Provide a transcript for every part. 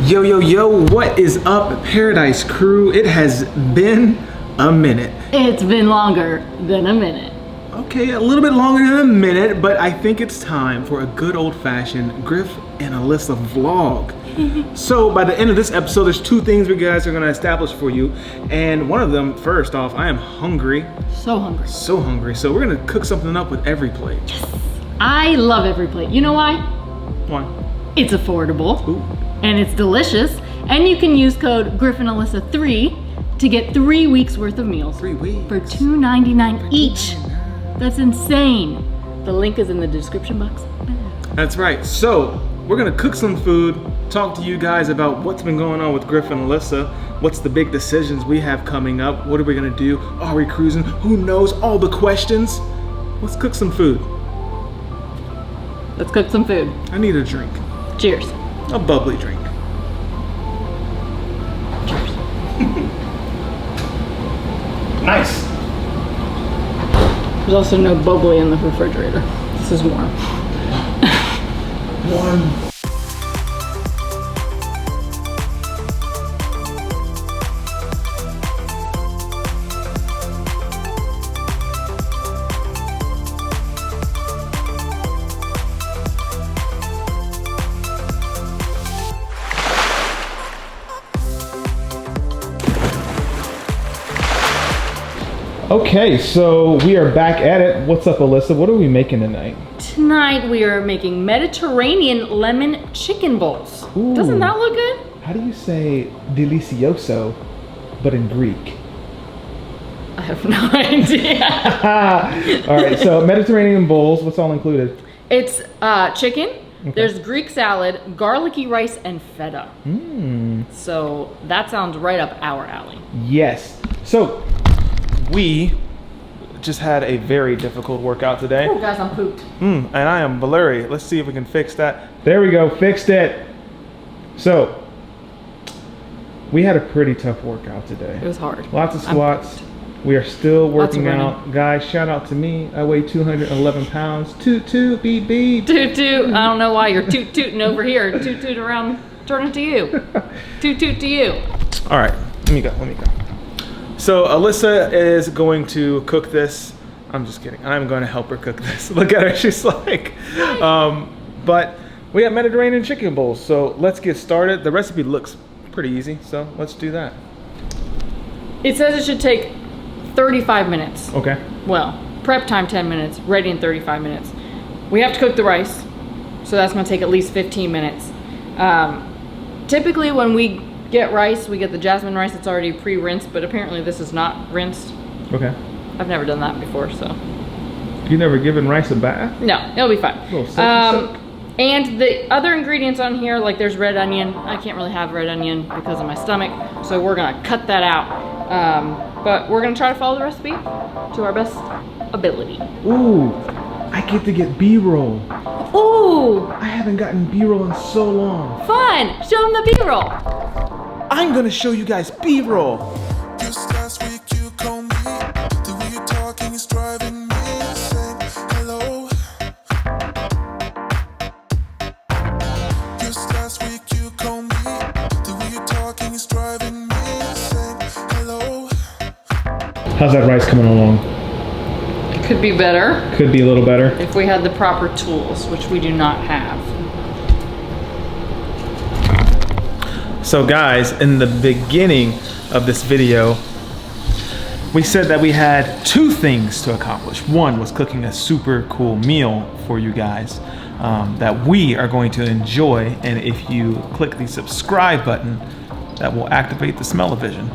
Yo, yo, yo, what is up, Paradise crew? It has been a minute. It's been longer than a minute. Okay, a little bit longer than a minute, but I think it's time for a good old-fashioned Griff and Alyssa vlog. So by the end of this episode, there's two things we guys are gonna establish for you. And one of them, first off, I am hungry. So hungry. So hungry. So we're gonna cook something up with every plate. Yes. I love every plate. You know why? Why? It's affordable. Ooh. And it's delicious. And you can use code GRIFFINALYSSA3 to get 3 weeks worth of meals. 3 weeks. For $2.99 each. That's insane. The link is in the description box. That's right. So we're gonna cook some food, talk to you guys about what's been going on with Griff and Alyssa, what's the big decisions we have coming up, what are we gonna do, are we cruising, who knows, all the questions. Let's cook some food. Let's cook some food. I need a drink. Cheers. A bubbly drink. Cheers. Nice. There's also no bubbly in the refrigerator. This is warm. Warm. Okay, so we are back at it. What's up, Alyssa? What are we making tonight? Tonight we are making Mediterranean lemon chicken bowls. Ooh. Doesn't that look good? How do you say delicioso, but in Greek? I have no idea. All right, so Mediterranean bowls, what's all included? It's chicken, Okay. there's Greek salad, garlicky rice, and feta. Mmm. So that sounds right up our alley. Yes. So we just had a very difficult workout today. Oh guys, I'm pooped. And I am blurry. Let's see if we can fix that. There we go, fixed it. So we had a pretty tough workout today. It was hard. Lots of squats. We are still Lots of working running. out. Guys, shout out to me. I weigh 211 pounds. Toot toot, beep beep. Toot toot. I don't know why you're toot tooting over here. Toot toot around, turn it to you. Toot toot to you. All right, let me go. So Alyssa is going to cook this. I'm just kidding. I'm going to help her cook this. Look at her, she's like. But we got Mediterranean chicken bowls. So let's get started. The recipe looks pretty easy, so let's do that. It says it should take 35 minutes. Okay. Well, prep time 10 minutes, ready in 35 minutes. We have to cook the rice, so that's gonna take at least 15 minutes. Typically when we get rice, we get the jasmine rice that's already pre-rinsed, but apparently this is not rinsed. Okay. I've never done that before, so. You never given rice a bath? No, it'll be fine. Little soak. And the other ingredients on here, like there's red onion. I can't really have red onion because of my stomach, so we're gonna cut that out. But we're gonna try to follow the recipe to our best ability. Ooh, I get to get B-roll. Ooh, I haven't gotten B-roll in so long. fun! Show them the B-roll. I'm gonna show you guys B-roll. Just last week you called me. The way you're talking is driving me insane. Hello. Just last week you called me. The way you're talking is driving me insane. Hello. How's that rice coming along? Could be better Could be a little better. if we had the proper tools, which we do not have. So guys, in the beginning of this video, we said that we had two things to accomplish. One was cooking a super cool meal for you guys that we are going to enjoy. And if you click the subscribe button, that will activate the smell-o-vision.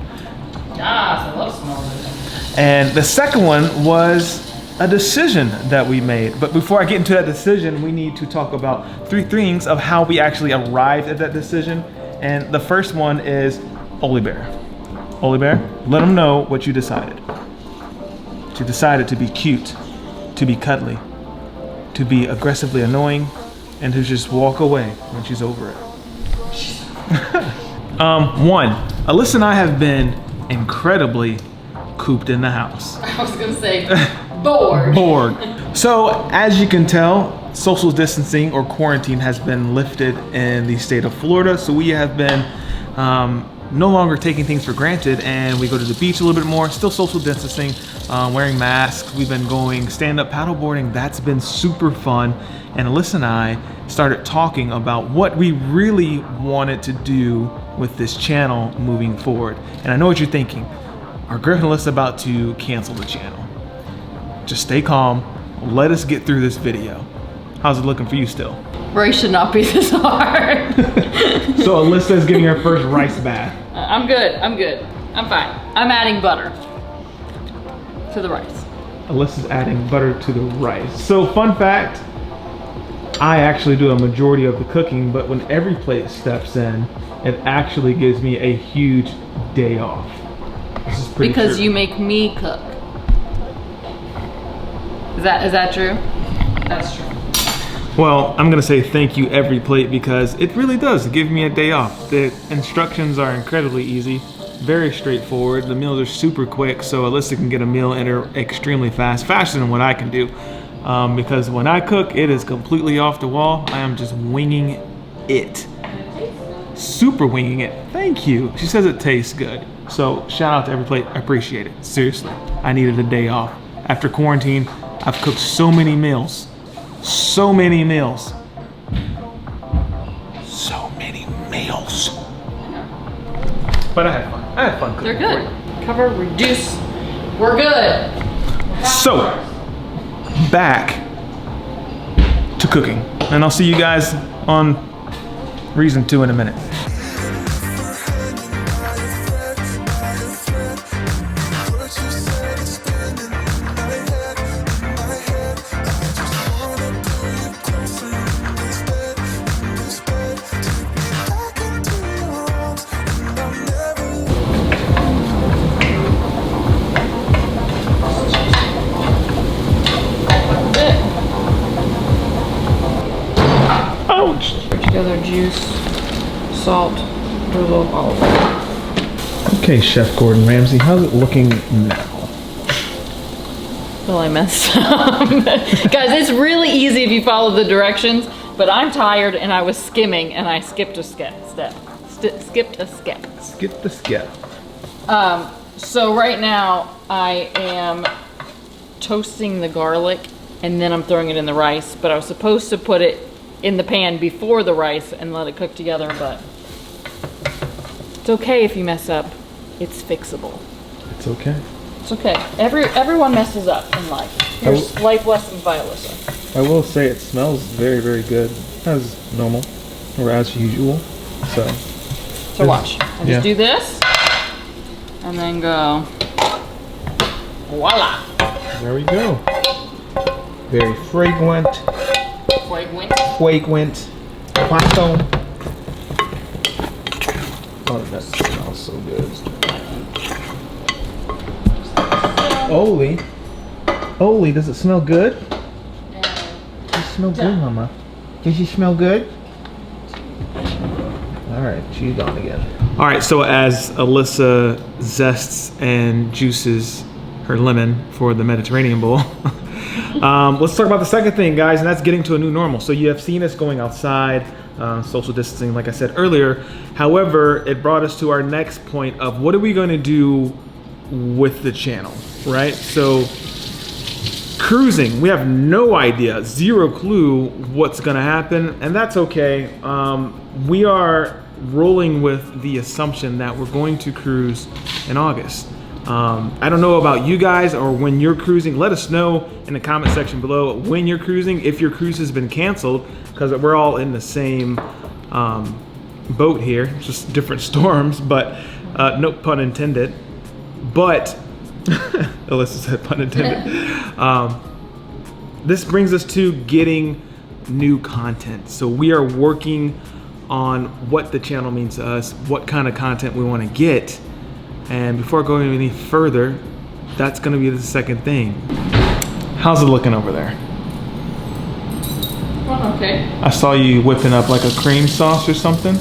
Yes, I love smelling it. And the second one was a decision that we made. But before I get into that decision, we need to talk about 3 things of how we actually arrived at that decision. And the first one is Oli Bear. Oli Bear, let them know what you decided. You decided to be cute, to be cuddly, to be aggressively annoying, and to just walk away when she's over it. 1, Alyssa and I have been incredibly cooped in the house. I was gonna say bored. Bored. So as you can tell, social distancing or quarantine has been lifted in the state of Florida. So we have been no longer taking things for granted, and we go to the beach a little bit more, still social distancing, wearing masks. We've been going stand-up paddleboarding. That's been super fun. And Alyssa and I started talking about what we really wanted to do with this channel moving forward. And I know what you're thinking. Are Griff and Alyssa about to cancel the channel? Just stay calm. Let us get through this video. How's it looking for you still? Rice should not be this hard. So Alyssa is getting her first rice bath. I'm good, I'm good. I'm fine. I'm adding butter to the rice. Alyssa's adding butter to the rice. So fun fact, I actually do a majority of the cooking, but when every plate steps in, it actually gives me a huge day off. This is pretty Because true. you make me cook. Is that true? That's true. Well, I'm gonna say thank you every plate because it really does give me a day off. The instructions are incredibly easy, very straightforward. The meals are super quick, so Alyssa can get a meal in her extremely fast, faster than what I can do. Because when I cook, it is completely off the wall. I am just winging it. Super winging it. Thank you. She says it tastes good. So shout out to every plate. I appreciate it. Seriously, I needed a day off. After quarantine, I've cooked so many meals. So many meals. So many meals. But I had fun. I had fun cooking. They're good. Cover, reduce. We're good. So, back to cooking. And I'll see you guys on Reason 2 in a minute. Ouch! Put together juice, salt, drizzle of olive oil. Okay, Chef Gordon Ramsay, how's it looking now? Well, I messed up. Guys, it's really easy if you follow the directions, but I'm tired and I was skimming and I skipped a step. Skipped a step. Skip the skip. So right now I am toasting the garlic and then I'm throwing it in the rice, but I was supposed to put it in the pan before the rice and let it cook together, but it's okay if you mess up. It's fixable. It's okay. It's okay. Everyone messes up in life. Here's life lesson by Alyssa. I will say it smells very, very good, as normal, or as usual. So watch. I Yeah. just do this, and then go, voila. There we go. Very fragrant. Fragrant. Quanto. Oh, that smells so good. Oli, does it smell good? Does it smell good, Mama? Does it smell good? All right, she's gone again. All right, so as Alyssa zests and juices her lemon for the Mediterranean bowl, let's talk about the second thing, guys, and that's getting to a new normal. So you have seen us going outside, social distancing, like I said earlier. However, it brought us to our next point of what are we going to do with the channel, right? So cruising, we have no idea, zero clue what's going to happen, and that's okay. We are rolling with the assumption that we're going to cruise in August. I don't know about you guys or when you're cruising. Let us know in the comment section below when you're cruising, if your cruise has been canceled, because we're all in the same boat here, just different storms, but no pun intended. But Alyssa said pun intended. This brings us to getting new content. So we are working on what the channel means to us, what kind of content we want to get. And before going any further, that's going to be the second thing. How's it looking over there? Well, okay. I saw you whipping up like a cream sauce or something.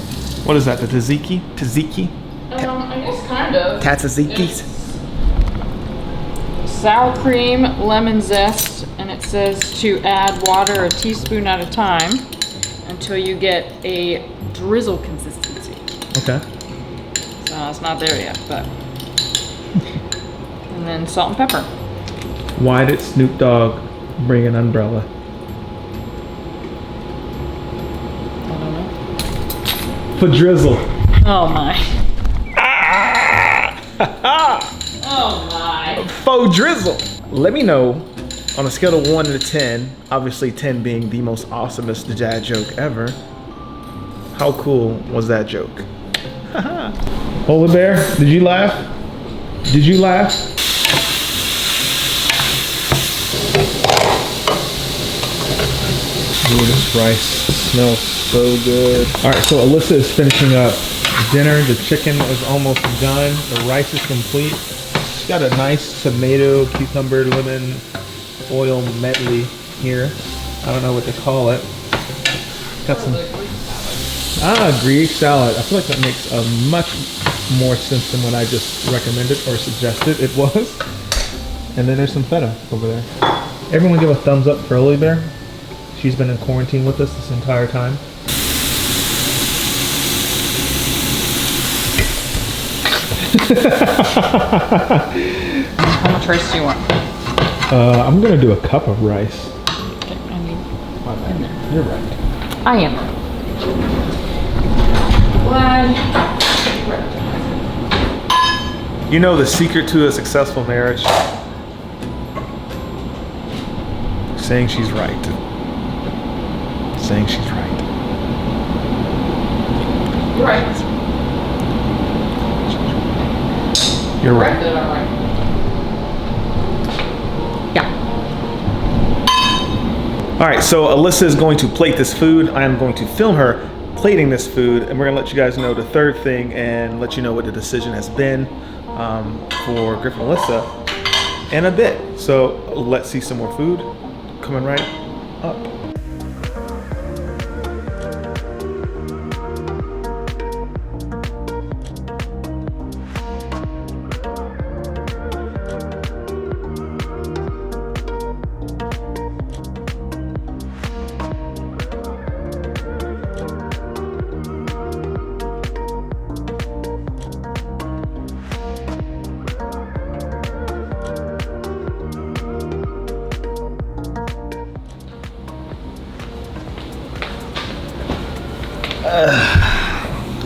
What is that, the tzatziki? Tzatziki? I guess kind of. Tatzikis? Sour cream, lemon zest, and And it says to add water a teaspoon at a time until you get a drizzle consistency. Okay. So it's not there yet, but. And then salt and pepper. Why did Snoop Dogg bring an umbrella? I don't know. For drizzle. Oh my. Oh my. Faux drizzle. Let me know on a scale of 1 to 10, obviously 10 being the most awesomest dad joke ever, how cool was that joke? Polar bear, did you laugh? Did you laugh? Ooh, this rice smells so good. All right, so Alyssa is finishing up dinner. The chicken is almost done. The rice is complete. She's got a nice tomato, cucumber, lemon, oil medley here. I don't know what to call it. Got some Greek salad. I feel like that makes much more sense than what I just recommended or suggested it was. And then there's some feta over there. Everyone give a thumbs up for Lily Bear. She's been in quarantine with us this entire time. How much rice do you want? I'm gonna do a cup of rice. Okay, I need My bad. in there. You're right. I am. You know the secret to a successful marriage? Saying she's right. Saying she's right. You're right. You're right. Yeah. All right, so Alyssa is going to plate this food. I am going to film her plating this food, and we're gonna let you guys know the third thing and let you know what the decision has been for Griff and Alyssa in a bit. So let's see some more food coming right up.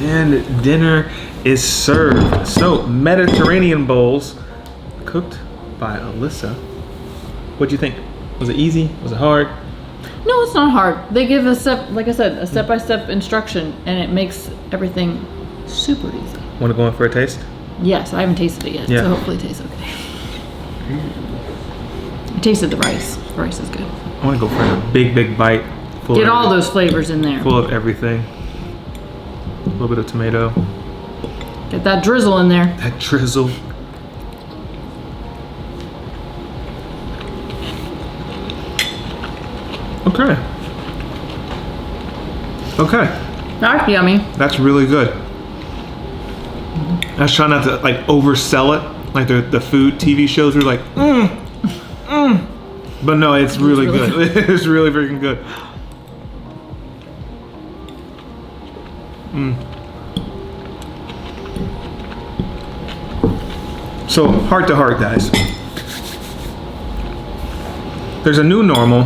And dinner is served. So Mediterranean bowls cooked by Alyssa. What'd you think? Was it easy? Was it hard? No, it's not hard. They give a like I said, a step-by-step instruction, and it makes everything super easy. Want to go in for a taste? Yes, I haven't tasted it yet, Yeah. so hopefully it tastes okay. I tasted the rice. The rice is good. I want to go for a big bite. Full Get of all those flavors in there. Full of everything. A little bit of tomato. Get that drizzle in there. That drizzle. Okay. Okay. That's yummy. That's really good. I was trying not to like oversell it. Like the food TV shows are like, But no, it's really good. It's really freaking good. So, heart to heart, guys. There's a new normal.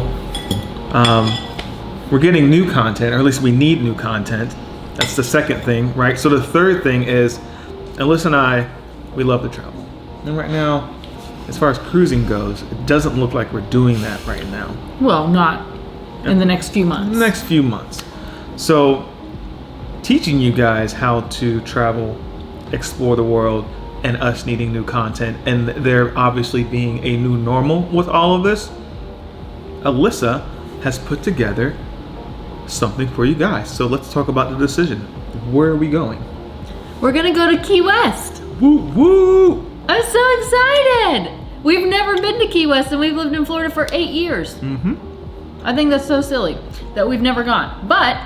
We're getting new content, or at least we need new content. That's the second thing, right? So the third thing is, Alyssa and I, we love to travel. And right now, as far as cruising goes, it doesn't look like we're doing that right now. Well, not in the next few months. Next few months. So, teaching you guys how to travel, explore the world, and us needing new content, and there obviously being a new normal with all of this, Alyssa has put together something for you guys. So let's talk about the decision. Where are we going? We're gonna go to Key West. Woo woo! I'm so excited. We've never been to Key West, and we've lived in Florida for 8 years. I think that's so silly that we've never gone. But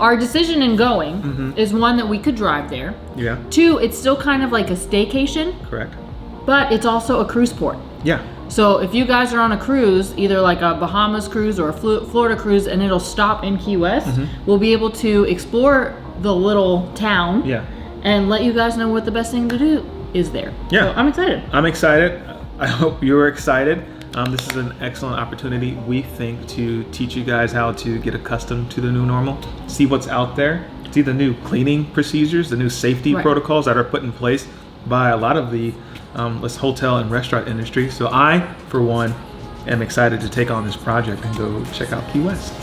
our decision in going is one that we could drive there. Yeah. 2, it's still kind of like a staycation, Correct. but it's also a cruise port. Yeah. So if you guys are on a cruise, either like a Bahamas cruise or a Florida cruise, and it'll stop in Key West, we'll be able to explore the little town and let you guys know what the best thing to do is there. Yeah. So I'm excited. I'm excited. I hope you're excited. This is an excellent opportunity, we think, to teach you guys how to get accustomed to the new normal, see what's out there, see the new cleaning procedures, the new safety protocols that are put in place by a lot of the hotel and restaurant industry. So I, for one, am excited to take on this project and go check out Key West.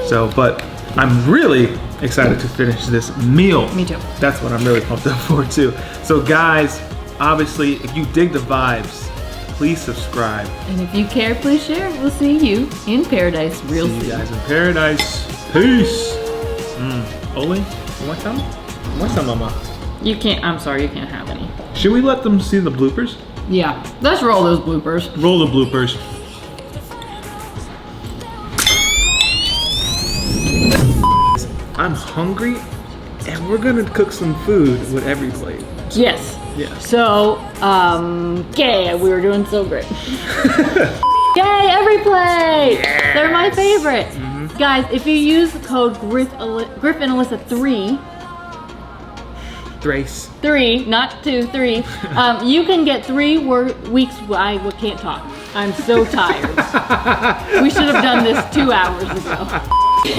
So, but I'm really excited to finish this meal. Me too. That's what I'm really pumped up for too. So guys, obviously, if you dig the vibes, please subscribe. And if you care, please share. We'll see you in paradise real soon. See you guys in paradise. Peace. Oli, what's up? What's up, mama? You can't, I'm sorry, you can't have any. Should we let them see the bloopers? Yeah, let's roll those bloopers. Roll the bloopers. I'm hungry, and we're gonna cook some food with every plate. Yes. Yeah. So, yay, we were doing so great. Yay, every plate! Yes. They're my favorite. Guys, if you use the code Griffin Alyssa 3, Thrace. 3, not 2, 3, you can get 3 weeks. I can't talk. I'm so tired. We should have done this 2 hours ago. 3.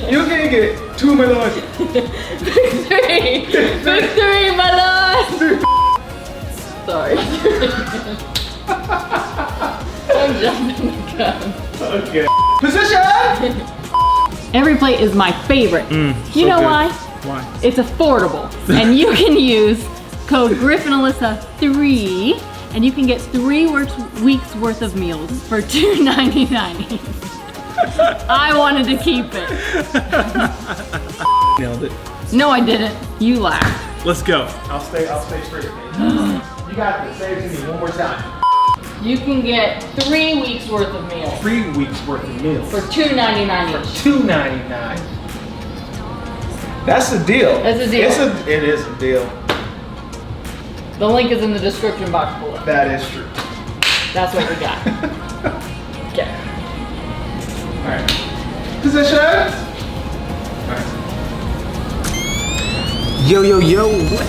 You can get 2 my lord. Victory! Victory, my lord! Sorry. I'm jumping the gun. Okay. Position! Every plate is my favorite. You know why? Why? It's affordable. And you can use code GriffinAlyssa3 and you can get 3 weeks worth of meals for $2.99 each. I wanted to keep it. Nailed it. No, I didn't. You laughed. Let's go. I'll stay straight. You got this. Say it to me one more time. You can get 3 weeks worth of meals 3 weeks worth of meals for $2.99 each. $2.99. That's a deal. That's a deal. It is a deal. The link is in the description box below. That is true. That's what we got. Okay. All right. Position. All right. Yo, what